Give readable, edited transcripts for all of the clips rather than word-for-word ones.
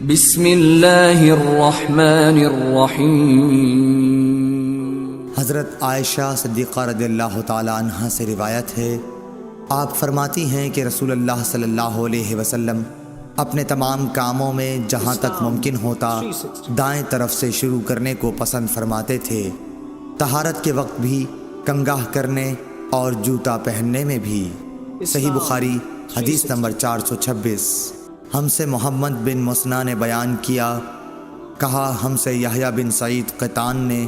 بسم اللہ الرحمن الرحیم۔ حضرت عائشہ صدیقہ رضی اللہ تعالی عنہ سے روایت ہے، آپ فرماتی ہیں کہ رسول اللہ صلی اللہ علیہ وسلم اپنے تمام کاموں میں جہاں تک ممکن ہوتا دائیں طرف سے شروع کرنے کو پسند فرماتے تھے، طہارت کے وقت بھی، کنگھا کرنے اور جوتا پہننے میں بھی۔ صحیح بخاری حدیث نمبر 426۔ ہم سے محمد بن مسنہ نے بیان کیا، کہا ہم سے یحییٰ بن سعید قطان نے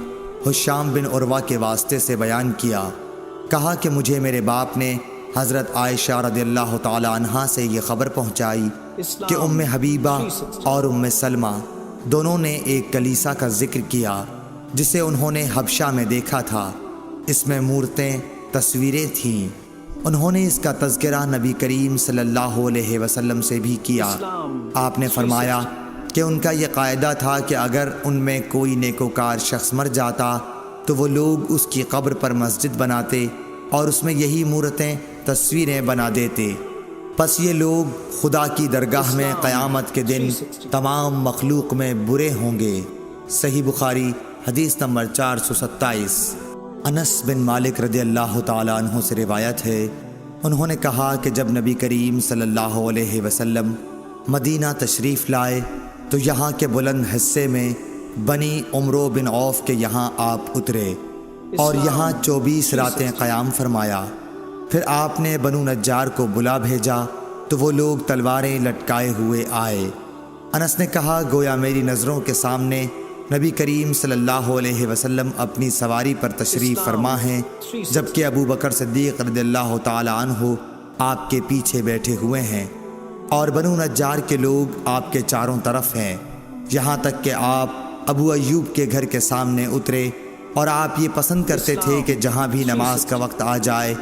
ہشام بن عروہ کے واسطے سے بیان کیا، کہا کہ مجھے میرے باپ نے حضرت عائشہ رضی اللہ تعالی عنہا سے یہ خبر پہنچائی کہ ام حبیبہ اور ام سلمہ دونوں نے ایک کلیسا کا ذکر کیا جسے انہوں نے حبشہ میں دیکھا تھا۔ اس میں مورتیں، تصویریں تھیں۔ انہوں نے اس کا تذکرہ نبی کریم صلی اللہ علیہ وسلم سے بھی کیا۔ آپ نے فرمایا کہ ان کا یہ قاعدہ تھا کہ اگر ان میں کوئی نیکوکار شخص مر جاتا تو وہ لوگ اس کی قبر پر مسجد بناتے اور اس میں یہی مورتیں، تصویریں بنا دیتے۔ پس یہ لوگ خدا کی درگاہ میں قیامت کے دن تمام مخلوق میں برے ہوں گے۔ صحیح بخاری حدیث نمبر 427۔ انس بن مالک رضی اللہ تعالی عنہ سے روایت ہے، انہوں نے کہا کہ جب نبی کریم صلی اللہ علیہ وسلم مدینہ تشریف لائے تو یہاں کے بلند حصے میں بنی عمرو بن عوف کے یہاں آپ اترے اور یہاں 24 راتیں قیام فرمایا۔ پھر آپ نے بنو نجار کو بلا بھیجا تو وہ لوگ تلواریں لٹکائے ہوئے آئے۔ انس نے کہا گویا میری نظروں کے سامنے نبی کریم صلی اللہ علیہ وسلم اپنی سواری پر تشریف فرما ہیں، جبکہ ابو بکر صدیق رضی اللہ تعالی عنہ آپ کے پیچھے بیٹھے ہوئے ہیں اور بنو نجار کے لوگ آپ کے چاروں طرف ہیں، یہاں تک کہ آپ ابو ایوب کے گھر کے سامنے اترے اور آپ یہ پسند کرتے تھے کہ جہاں بھی نماز کا وقت آ جائے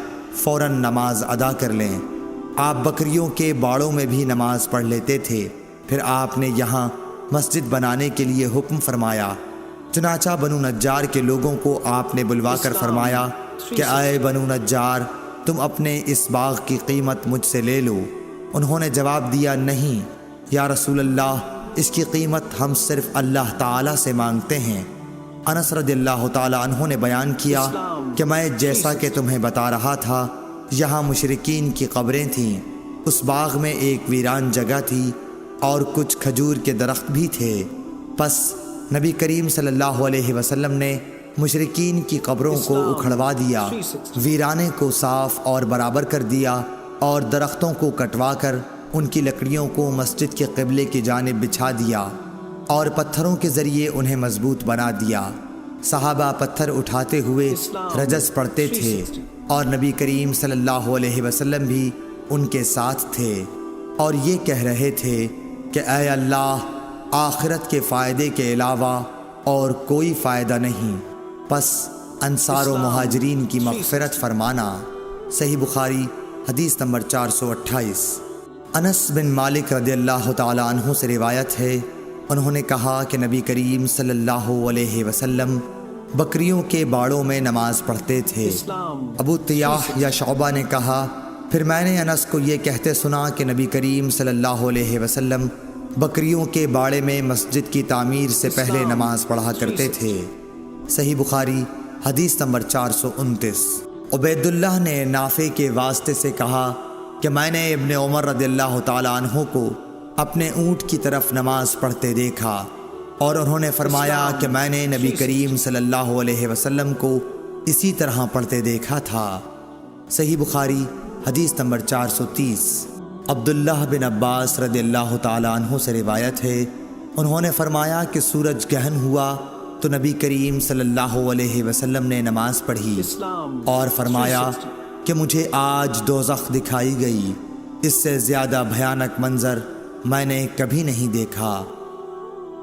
فوراً نماز ادا کر لیں۔ آپ بکریوں کے باڑوں میں بھی نماز پڑھ لیتے تھے۔ پھر آپ نے یہاں مسجد بنانے کے لیے حکم فرمایا، چنانچہ بنو نجار کے لوگوں کو آپ نے بلوا کر فرمایا کہ اے بنو نجار، تم اپنے اس باغ کی قیمت مجھ سے لے لو۔ انہوں نے جواب دیا، نہیں یا رسول اللہ، اس کی قیمت ہم صرف اللہ تعالیٰ سے مانگتے ہیں۔ انس رضی اللہ تعالی عنہ نے بیان کیا کہ میں جیسا کہ تمہیں بتا رہا تھا یہاں مشرکین کی قبریں تھیں۔ اس باغ میں ایک ویران جگہ تھی اور کچھ کھجور کے درخت بھی تھے۔ پس نبی کریم صلی اللہ علیہ وسلم نے مشرکین کی قبروں کو اکھڑوا دیا، ویرانے کو صاف اور برابر کر دیا اور درختوں کو کٹوا کر ان کی لکڑیوں کو مسجد کے قبلے کی جانب بچھا دیا اور پتھروں کے ذریعے انہیں مضبوط بنا دیا۔ صحابہ پتھر اٹھاتے ہوئے رجز پڑھتے تھے اور نبی کریم صلی اللہ علیہ وسلم بھی ان کے ساتھ تھے اور یہ کہہ رہے تھے کہ اے اللہ، آخرت کے فائدے کے علاوہ اور کوئی فائدہ نہیں، پس انصار و مہاجرین کی مغفرت فرمانا۔ صحیح بخاری حدیث نمبر 428۔ انس بن مالک رضی اللہ تعالی عنہ سے روایت ہے، انہوں نے کہا کہ نبی کریم صلی اللہ علیہ وسلم بکریوں کے باڑوں میں نماز پڑھتے تھے۔ ابو طیاح یا شعبہ نے کہا، پھر میں نے انس کو یہ کہتے سنا کہ نبی کریم صلی اللہ علیہ وسلم بکریوں کے باڑے میں مسجد کی تعمیر سے پہلے نماز پڑھا کرتے تھے۔ صحیح بخاری حدیث نمبر 429۔ عبید اللہ نے نافع کے واسطے سے کہا کہ میں نے ابن عمر رضی اللہ تعالی عنہ کو اپنے اونٹ کی طرف نماز پڑھتے دیکھا اور انہوں نے فرمایا کہ میں نے نبی کریم صلی اللہ علیہ وسلم کو اسی طرح پڑھتے دیکھا تھا۔ صحیح بخاری حدیث نمبر 430۔ عبداللہ بن عباس رضی اللہ تعالی عنہ سے روایت ہے، انہوں نے فرمایا کہ سورج گہن ہوا تو نبی کریم صلی اللہ علیہ وسلم نے نماز پڑھی اور فرمایا کہ مجھے آج دوزخ دکھائی گئی، اس سے زیادہ بھیانک منظر میں نے کبھی نہیں دیکھا۔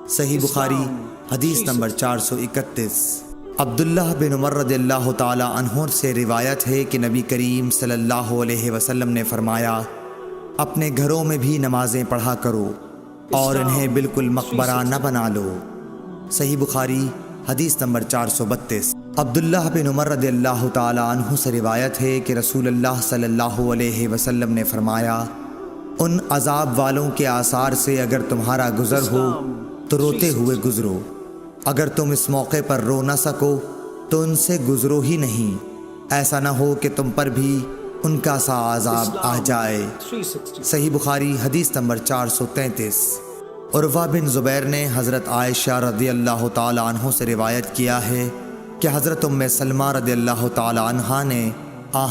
صحیح بخاری حدیث نمبر 431۔ عبداللہ بن عمر رضی اللہ تعالی عنہ سے روایت ہے کہ نبی کریم صلی اللہ علیہ وسلم نے فرمایا، اپنے گھروں میں بھی نمازیں پڑھا کرو اور انہیں بالکل مقبرہ نہ بنا لو۔ صحیح بخاری حدیث نمبر 432۔ عبداللہ بن عمر رضی اللہ تعالی عنہ سے روایت ہے کہ رسول اللہ صلی اللہ علیہ وسلم نے فرمایا، ان عذاب والوں کے آثار سے اگر تمہارا گزر ہو تو روتے ہوئے گزرو، اگر تم اس موقع پر رو نہ سکو تو ان سے گزرو ہی نہیں، ایسا نہ ہو کہ تم پر بھی ان کا سا عذاب آ جائے۔ صحیح بخاری حدیث نمبر 433۔ عروہ بن زبیر نے حضرت عائشہ رضی اللہ تعالی عنہ سے روایت کیا ہے کہ حضرت ام سلمہ رضی اللہ تعالی عنہ نے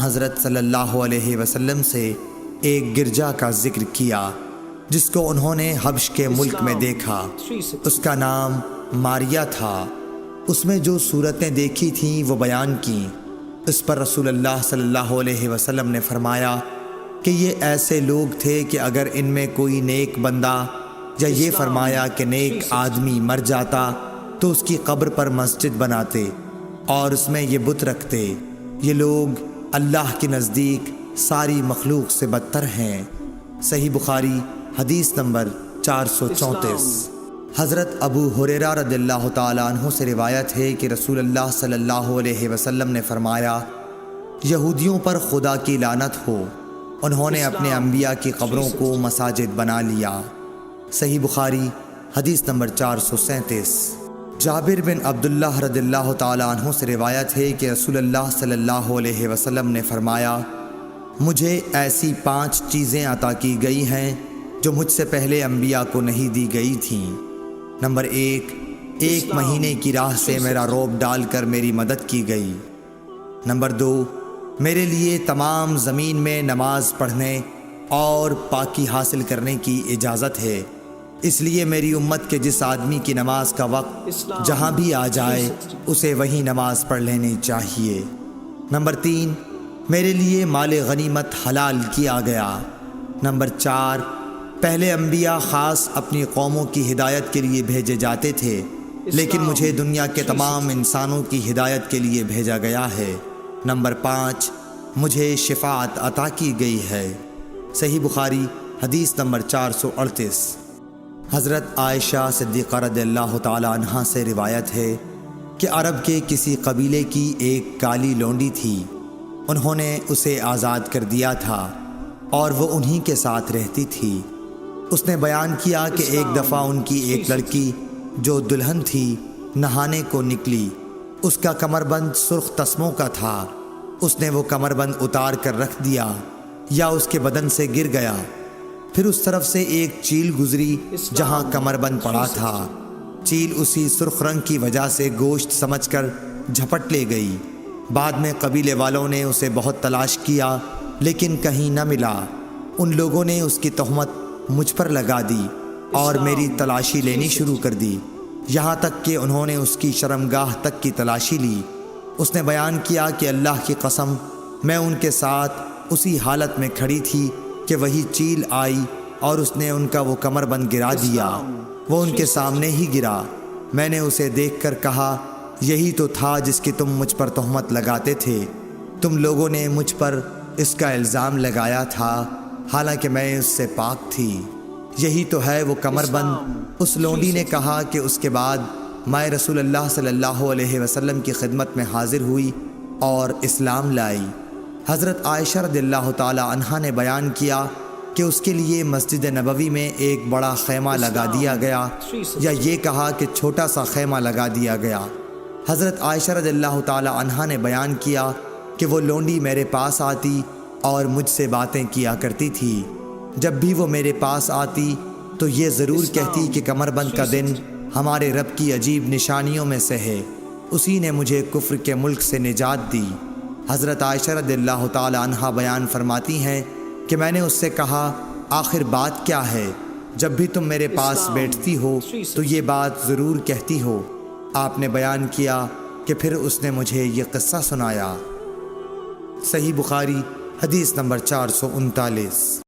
حضرت صلی اللہ علیہ وسلم سے ایک گرجا کا ذکر کیا جس کو انہوں نے حبش کے ملک میں دیکھا، اس کا نام ماریہ تھا، اس میں جو صورتیں دیکھی تھیں وہ بیان کیں۔ اس پر رسول اللہ صلی اللہ علیہ وسلم نے فرمایا کہ یہ ایسے لوگ تھے کہ اگر ان میں کوئی نیک بندہ، یا یہ فرمایا کہ نیک آدمی مر جاتا تو اس کی قبر پر مسجد بناتے اور اس میں یہ بت رکھتے، یہ لوگ اللہ کے نزدیک ساری مخلوق سے بدتر ہیں۔ صحیح بخاری حدیث نمبر 434۔ حضرت ابو ہریرہ رضی اللہ تعالیٰ عنہ سے روایت ہے کہ رسول اللہ صلی اللہ علیہ وسلم نے فرمایا، یہودیوں پر خدا کی لعنت ہو، انہوں نے اپنے انبیاء کی قبروں کو مساجد بنا لیا۔ صحیح بخاری حدیث نمبر 437۔ جابر بن عبداللہ رضی اللہ تعالیٰ عنہ سے روایت ہے کہ رسول اللہ صلی اللہ علیہ وسلم نے فرمایا، مجھے ایسی 5 چیزیں عطا کی گئی ہیں جو مجھ سے پہلے انبیاء کو نہیں دی گئی تھیں۔ نمبر 1، ایک مہینے کی راہ سے میرا روب ڈال کر میری مدد کی گئی۔ نمبر 2، میرے لیے تمام زمین میں نماز پڑھنے اور پاکی حاصل کرنے کی اجازت ہے، اس لیے میری امت کے جس آدمی کی نماز کا وقت جہاں بھی آ جائے اسے وہی نماز پڑھ لینی چاہیے۔ نمبر 3، میرے لیے مال غنیمت حلال کیا گیا۔ نمبر 4، پہلے انبیاء خاص اپنی قوموں کی ہدایت کے لیے بھیجے جاتے تھے، لیکن مجھے دنیا کے تمام انسانوں کی ہدایت کے لیے بھیجا گیا ہے۔ نمبر 5، مجھے شفاعت عطا کی گئی ہے۔ صحیح بخاری حدیث نمبر 438۔ حضرت عائشہ صدیقہ رضی اللہ تعالی عنہا سے روایت ہے کہ عرب کے کسی قبیلے کی ایک کالی لونڈی تھی، انہوں نے اسے آزاد کر دیا تھا اور وہ انہی کے ساتھ رہتی تھی۔ اس نے بیان کیا کہ ایک دفعہ ان کی ایک لڑکی جو دلہن تھی نہانے کو نکلی، اس کا کمر بند سرخ تسموں کا تھا، اس نے وہ کمر بند اتار کر رکھ دیا یا اس کے بدن سے گر گیا، پھر اس طرف سے ایک چیل گزری جہاں کمر بند پڑا تھا، چیل اسی سرخ رنگ کی وجہ سے گوشت سمجھ کر جھپٹ لے گئی۔ بعد میں قبیلے والوں نے اسے بہت تلاش کیا لیکن کہیں نہ ملا، ان لوگوں نے اس کی تہمت مجھ پر لگا دی اور میری تلاشی لینی شروع کر دی، یہاں تک کہ انہوں نے اس کی شرمگاہ تک کی تلاشی لی۔ اس نے بیان کیا کہ اللہ کی قسم میں ان کے ساتھ اسی حالت میں کھڑی تھی کہ وہی چیل آئی اور اس نے ان کا وہ کمر بند گرا دیا، وہ ان کے سامنے ہی گرا۔ میں نے اسے دیکھ کر کہا، یہی تو تھا جس کی تم مجھ پر تہمت لگاتے تھے، تم لوگوں نے مجھ پر اس کا الزام لگایا تھا حالانکہ میں اس سے پاک تھی، یہی تو ہے وہ کمر بند۔ اس لونڈی نے کہا کہ اس کے بعد میں رسول اللہ صلی اللہ علیہ وسلم کی خدمت میں حاضر ہوئی اور اسلام لائی۔ حضرت عائشہ رضی اللہ تعالی عنہا نے بیان کیا کہ اس کے لیے مسجد نبوی میں ایک بڑا خیمہ لگا دیا گیا، یا یہ کہا کہ چھوٹا سا خیمہ لگا دیا گیا۔ حضرت عائشہ رضی اللہ تعالی عنہا نے بیان کیا کہ وہ لونڈی میرے پاس آتی اور مجھ سے باتیں کیا کرتی تھی، جب بھی وہ میرے پاس آتی تو یہ ضرور کہتی کہ کمر بند کا دن ہمارے رب کی عجیب نشانیوں میں سے ہے، اسی نے مجھے کفر کے ملک سے نجات دی۔ حضرت عائشہ رضی اللہ تعالی عنہا بیان فرماتی ہیں کہ میں نے اس سے کہا، آخر بات کیا ہے؟ جب بھی تم میرے پاس بیٹھتی ہو تو یہ بات ضرور کہتی ہو۔ آپ نے بیان کیا کہ پھر اس نے مجھے یہ قصہ سنایا۔ صحیح بخاری حدیث نمبر 439۔